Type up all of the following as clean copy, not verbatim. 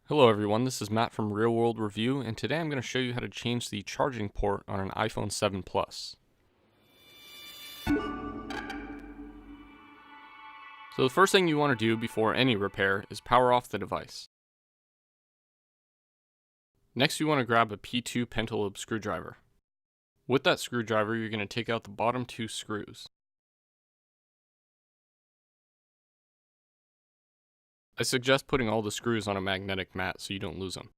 Hello everyone, this is Matt from Real World Review, and today I'm going to show you how to change the charging port on an iPhone 7 Plus. So the first thing you want to do before any repair is power off the device. Next you want to grab a P2 pentalobe screwdriver. With that screwdriver you're going to take out the bottom two screws. I suggest putting all the screws on a magnetic mat so you don't lose them.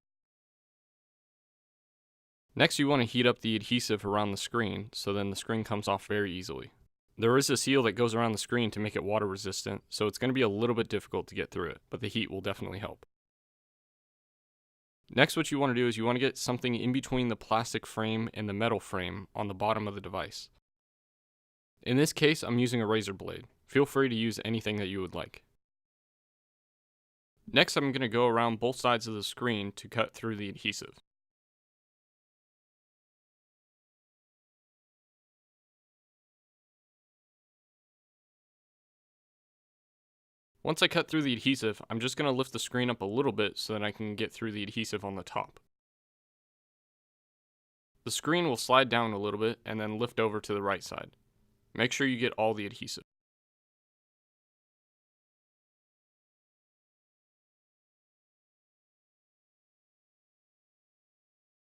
Next you want to heat up the adhesive around the screen so then the screen comes off very easily. There is a seal that goes around the screen to make it water resistant, so it's going to be a little bit difficult to get through it, but the heat will definitely help. Next, what you want to do is you want to get something in between the plastic frame and the metal frame on the bottom of the device. In this case, I'm using a razor blade. Feel free to use anything that you would like. Next, I'm going to go around both sides of the screen to cut through the adhesive. Once I cut through the adhesive, I'm just going to lift the screen up a little bit so that I can get through the adhesive on the top. The screen will slide down a little bit and then lift over to the right side. Make sure you get all the adhesive.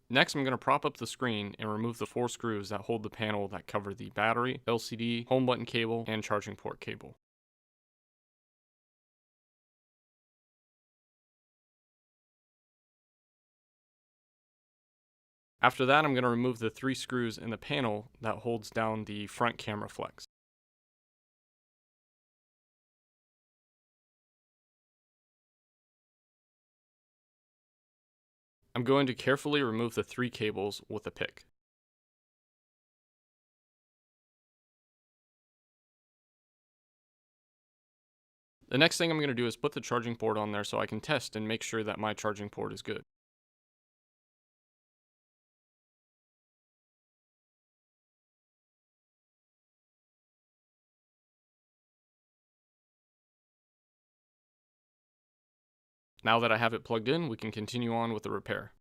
Next, I'm going to prop up the screen and remove the 4 screws that hold the panel that cover the battery, LCD, home button cable, and charging port cable. After that, I'm going to remove the 3 screws in the panel that holds down the front camera flex. I'm going to carefully remove the 3 cables with a pick. The next thing I'm going to do is put the charging port on there so I can test and make sure that my charging port is good. Now that I have it plugged in, we can continue on with the repair.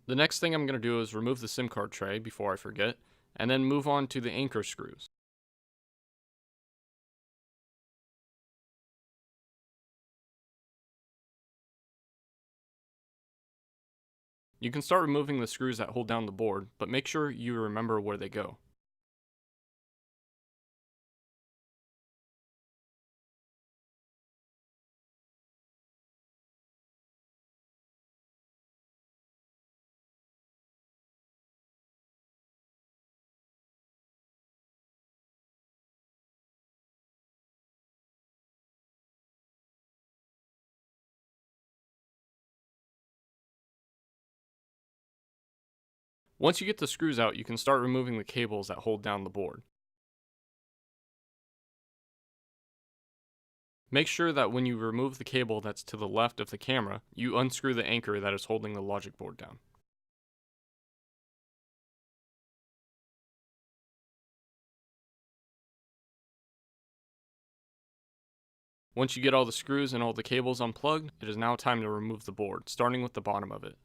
The next thing I'm going to do is remove the SIM card tray before I forget, and then move on to the anchor screws. You can start removing the screws that hold down the board, but make sure you remember where they go. Once you get the screws out, you can start removing the cables that hold down the board. Make sure that when you remove the cable that's to the left of the camera, you unscrew the anchor that is holding the logic board down. Once you get all the screws and all the cables unplugged, it is now time to remove the board, starting with the bottom of it.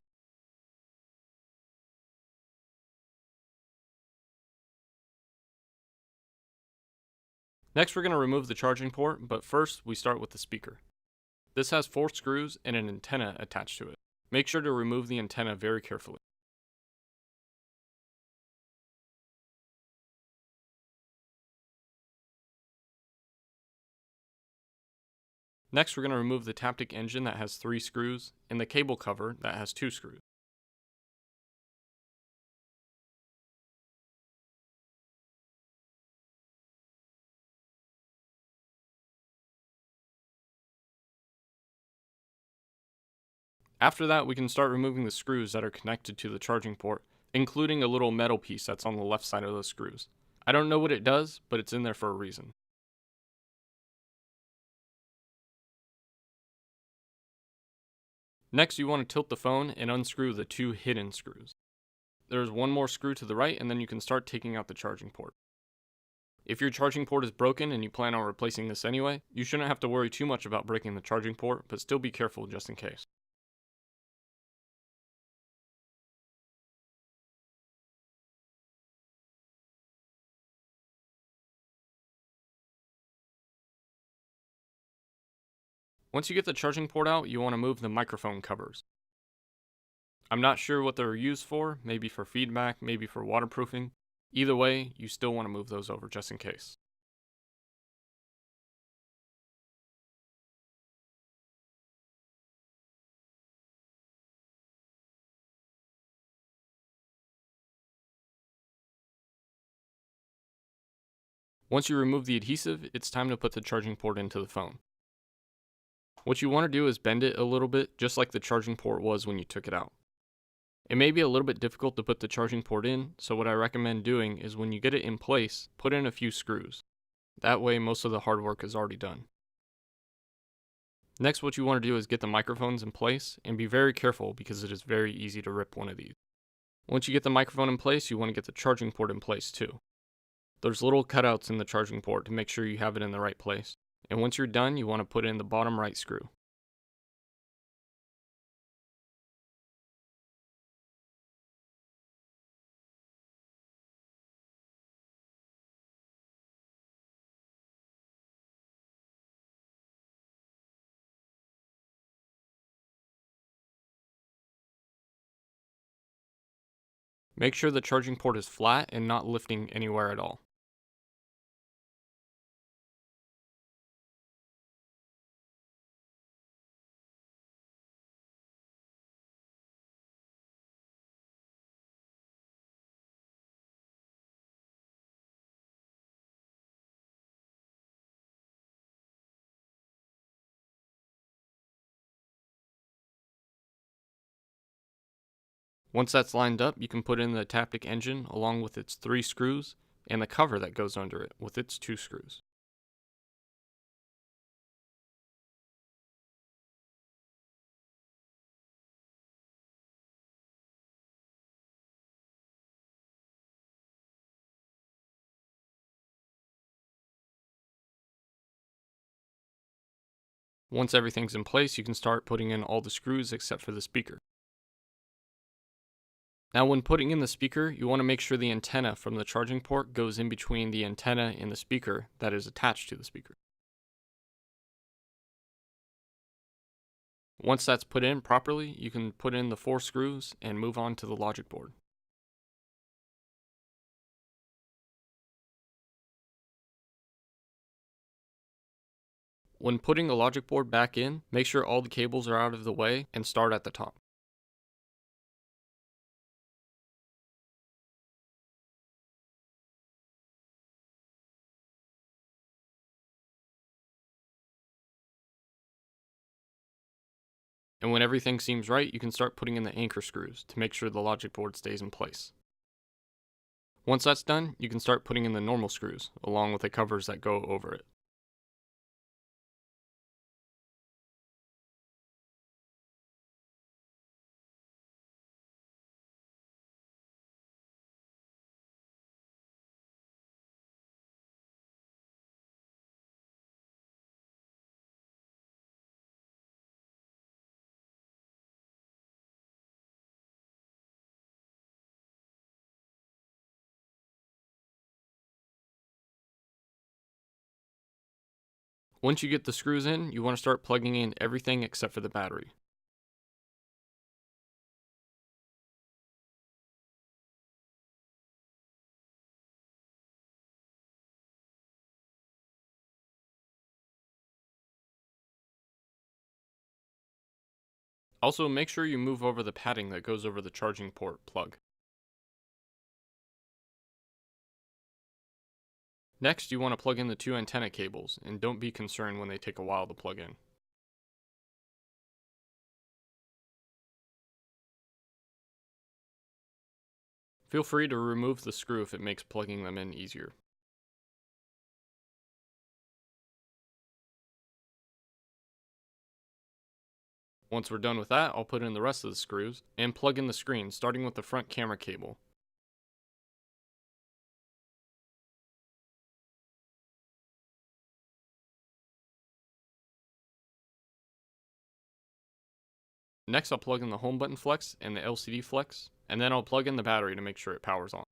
Next, we're going to remove the charging port, but first we start with the speaker. This has 4 screws and an antenna attached to it. Make sure to remove the antenna very carefully. Next, we're going to remove the Taptic engine that has 3 screws and the cable cover that has 2 screws. After that, we can start removing the screws that are connected to the charging port, including a little metal piece that's on the left side of those screws. I don't know what it does, but it's in there for a reason. Next, you want to tilt the phone and unscrew the 2 hidden screws. There's one more screw to the right, and then you can start taking out the charging port. If your charging port is broken and you plan on replacing this anyway, you shouldn't have to worry too much about breaking the charging port, but still be careful just in case. Once you get the charging port out, you want to move the microphone covers. I'm not sure what they're used for, maybe for feedback, maybe for waterproofing. Either way, you still want to move those over just in case. Once you remove the adhesive, it's time to put the charging port into the phone. What you want to do is bend it a little bit, just like the charging port was when you took it out. It may be a little bit difficult to put the charging port in, so what I recommend doing is when you get it in place, put in a few screws. That way most of the hard work is already done. Next, what you want to do is get the microphones in place, and be very careful because it is very easy to rip one of these. Once you get the microphone in place, you want to get the charging port in place too. There's little cutouts in the charging port to make sure you have it in the right place. And once you're done, you want to put in the bottom right screw. Make sure the charging port is flat and not lifting anywhere at all. Once that's lined up, you can put in the Taptic engine along with its 3 screws and the cover that goes under it with its 2 screws. Once everything's in place, you can start putting in all the screws except for the speaker. Now when putting in the speaker, you want to make sure the antenna from the charging port goes in between the antenna and the speaker that is attached to the speaker. Once that's put in properly, you can put in the 4 screws and move on to the logic board. When putting the logic board back in, make sure all the cables are out of the way and start at the top. And when everything seems right, you can start putting in the anchor screws to make sure the logic board stays in place. Once that's done, you can start putting in the normal screws, along with the covers that go over it. Once you get the screws in, you want to start plugging in everything except for the battery. Also, make sure you move over the padding that goes over the charging port plug. Next, you want to plug in the 2 antenna cables, and don't be concerned when they take a while to plug in. Feel free to remove the screw if it makes plugging them in easier. Once we're done with that, I'll put in the rest of the screws and plug in the screen, starting with the front camera cable. Next, I'll plug in the home button flex and the LCD flex, and then I'll plug in the battery to make sure it powers on.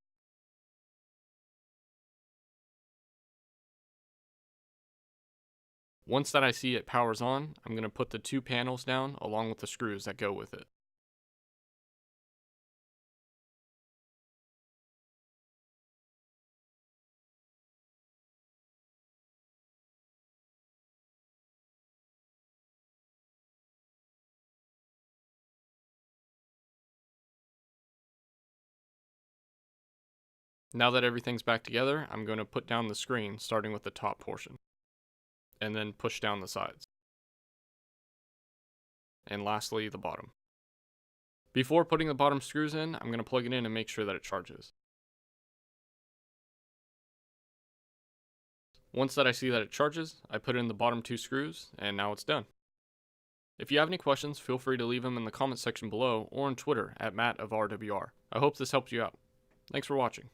Once that I see it powers on, I'm going to put the 2 panels down along with the screws that go with it. Now that everything's back together, I'm going to put down the screen starting with the top portion, and then push down the sides. And lastly, the bottom. Before putting the bottom screws in, I'm going to plug it in and make sure that it charges. Once that I see that it charges, I put in the bottom 2 screws, and now it's done. If you have any questions, feel free to leave them in the comment section below or on Twitter at MattofRWR. I hope this helped you out. Thanks for watching.